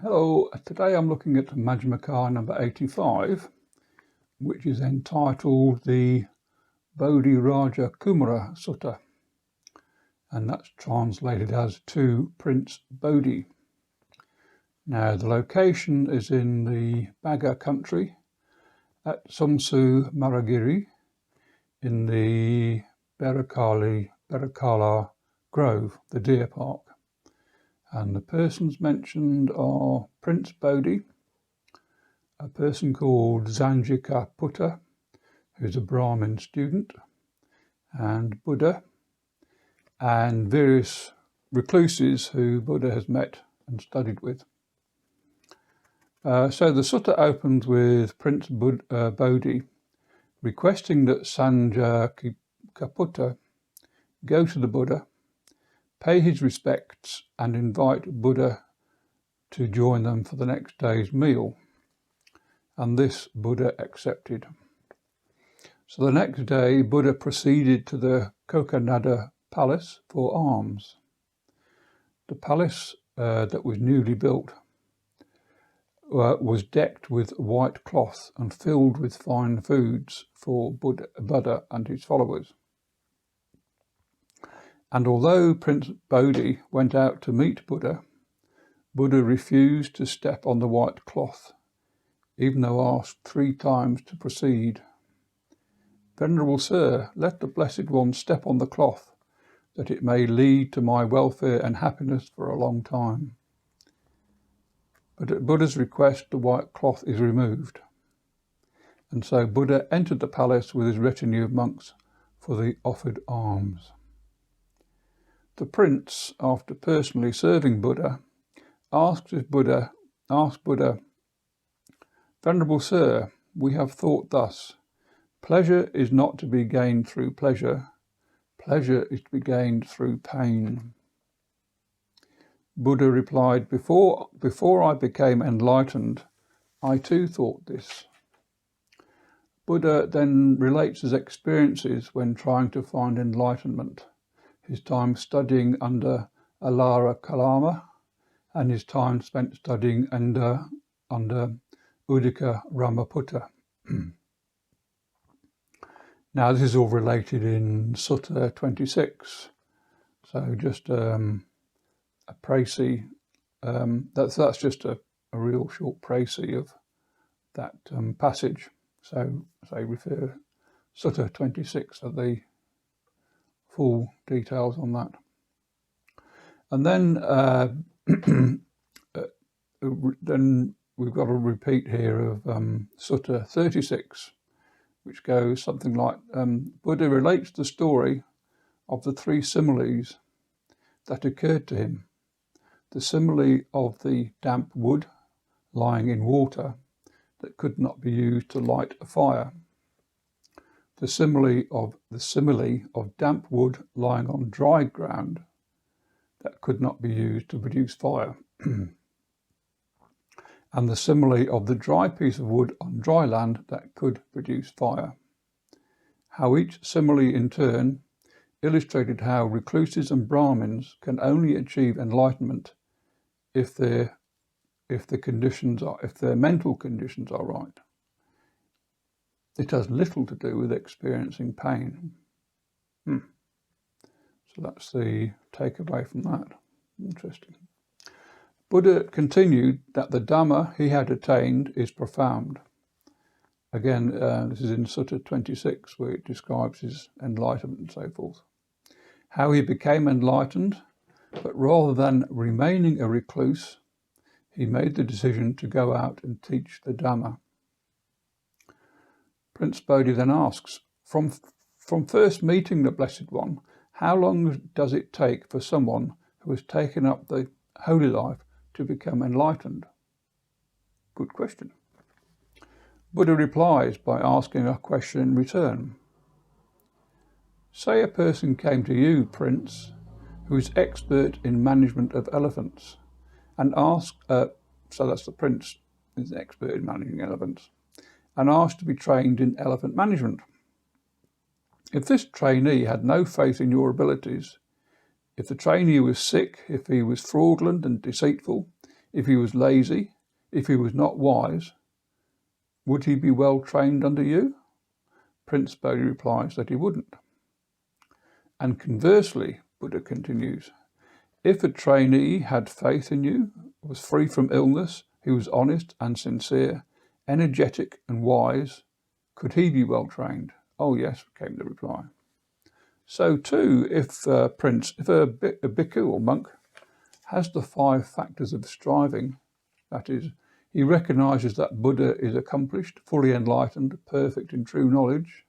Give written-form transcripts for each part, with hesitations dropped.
Hello, today I'm looking at Majjhima number 85, which is entitled the Bodhirajakumara Sutta, and that's translated as to Prince Bodhi. Now, the location is in the Baga country at Sumsu Maragiri in the Berakala Grove, the deer park. And the persons mentioned are Prince Bodhi, a person called Zanjika Putta, who's a Brahmin student, and Buddha, and various recluses who Buddha has met and studied with. So the sutta opens with Prince Bodhi requesting that Zanjika Putta go to the Buddha, pay his respects, and invite Buddha to join them for the next day's meal. And this Buddha accepted. So the next day, Buddha proceeded to the Kokanada palace for alms. The palace that was newly built was decked with white cloth and filled with fine foods for Buddha and his followers. And although Prince Bodhi went out to meet Buddha, Buddha refused to step on the white cloth, even though asked 3 times to proceed. "Venerable Sir, let the Blessed One step on the cloth, that it may lead to my welfare and happiness for a long time." But at Buddha's request, the white cloth is removed. And so Buddha entered the palace with his retinue of monks for the offered alms. The prince, after personally serving Buddha, asked Buddha, "Venerable Sir, we have thought thus. Pleasure is not to be gained through pleasure. Pleasure is to be gained through pain." Buddha replied, before I became enlightened, I too thought this." Buddha then relates his experiences when trying to find enlightenment, his time studying under Alara Kalama, and his time spent studying under Uddaka Ramaputta. Now, this is all related in Sutta 26. So just a précis, that's just a real short précis of that passage. So refer Sutta 26 for the full details on that. And then then we've got a repeat here of Sutta 36, which goes something like, Buddha relates the story of the 3 similes that occurred to him. The simile of the damp wood lying in water that could not be used to light a fire. The simile of damp wood lying on dry ground that could not be used to produce fire. And the simile of the dry piece of wood on dry land that could produce fire. How each simile in turn illustrated how recluses and Brahmins can only achieve enlightenment if their mental conditions are right. It has little to do with experiencing pain. So that's the takeaway from that. Interesting. Buddha continued that the Dhamma he had attained is profound. Again, this is in Sutta 26, where it describes his enlightenment and so forth. How he became enlightened, but rather than remaining a recluse, he made the decision to go out and teach the Dhamma. Prince Bodhi then asks, from first meeting the Blessed One, how long does it take for someone who has taken up the holy life to become enlightened? Good question. Buddha replies by asking a question in return. Say a person came to you, Prince, who is expert in management of elephants, and asked, so that's the prince, is an expert in managing elephants, and asked to be trained in elephant management. If this trainee had no faith in your abilities, if the trainee was sick, if he was fraudulent and deceitful, If he was lazy, if he was not wise, would he be well trained under you? Prince Bodhi replies that he wouldn't. And conversely, Buddha continues, if a trainee had faith in you, was free from illness, he was honest and sincere, energetic and wise, could he be well trained? Oh yes, came the reply. So too, if a bhikkhu or monk has the 5 factors of striving, that is, he recognizes that Buddha is accomplished, fully enlightened, perfect in true knowledge,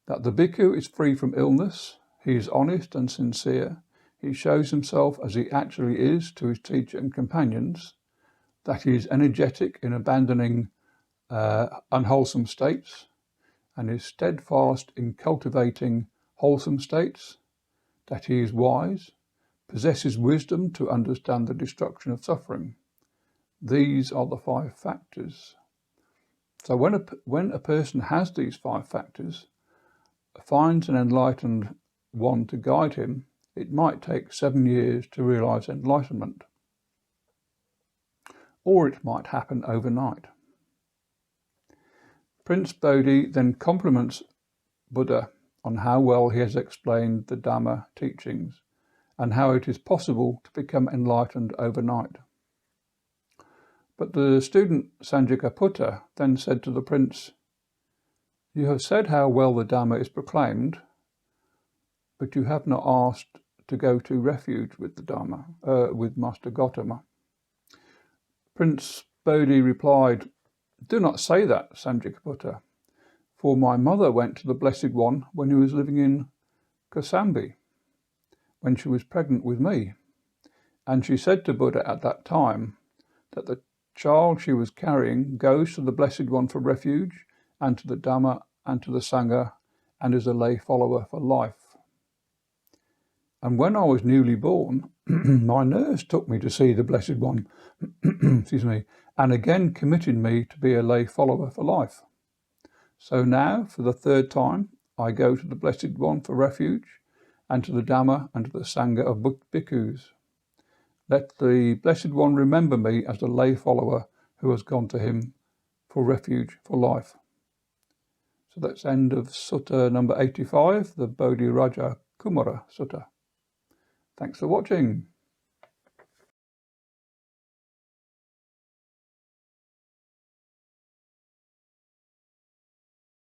that the bhikkhu is free from illness, he is honest and sincere, he shows himself as he actually is to his teacher and companions, that he is energetic in abandoning unwholesome states, and is steadfast in cultivating wholesome states, that he is wise, possesses wisdom to understand the destruction of suffering. These are the 5 factors. So when a person has these 5 factors, finds an enlightened one to guide him, it might take 7 years to realize enlightenment. Or it might happen overnight. Prince Bodhi then compliments Buddha on how well he has explained the Dhamma teachings and how it is possible to become enlightened overnight. But the student Sanjikaputta then said to the prince, you have said how well the Dhamma is proclaimed, but you have not asked to go to refuge with the Dhamma, with Master Gautama. Prince Bodhi replied, do not say that, Sanjikaputta, for my mother went to the Blessed One when he was living in Kosambi, when she was pregnant with me, and she said to Buddha at that time that the child she was carrying goes to the Blessed One for refuge, and to the Dhamma and to the Sangha, and is a lay follower for life. And when I was newly born, my nurse took me to see the Blessed One, excuse me, and again committed me to be a lay follower for life. So now, for the 3rd time, I go to the Blessed One for refuge, and to the Dhamma and to the Sangha of bhikkhus. Let the Blessed One remember me as the lay follower who has gone to him for refuge for life. So that's end of Sutta number 85, the Bodhirajakumara Sutta. Thanks for watching.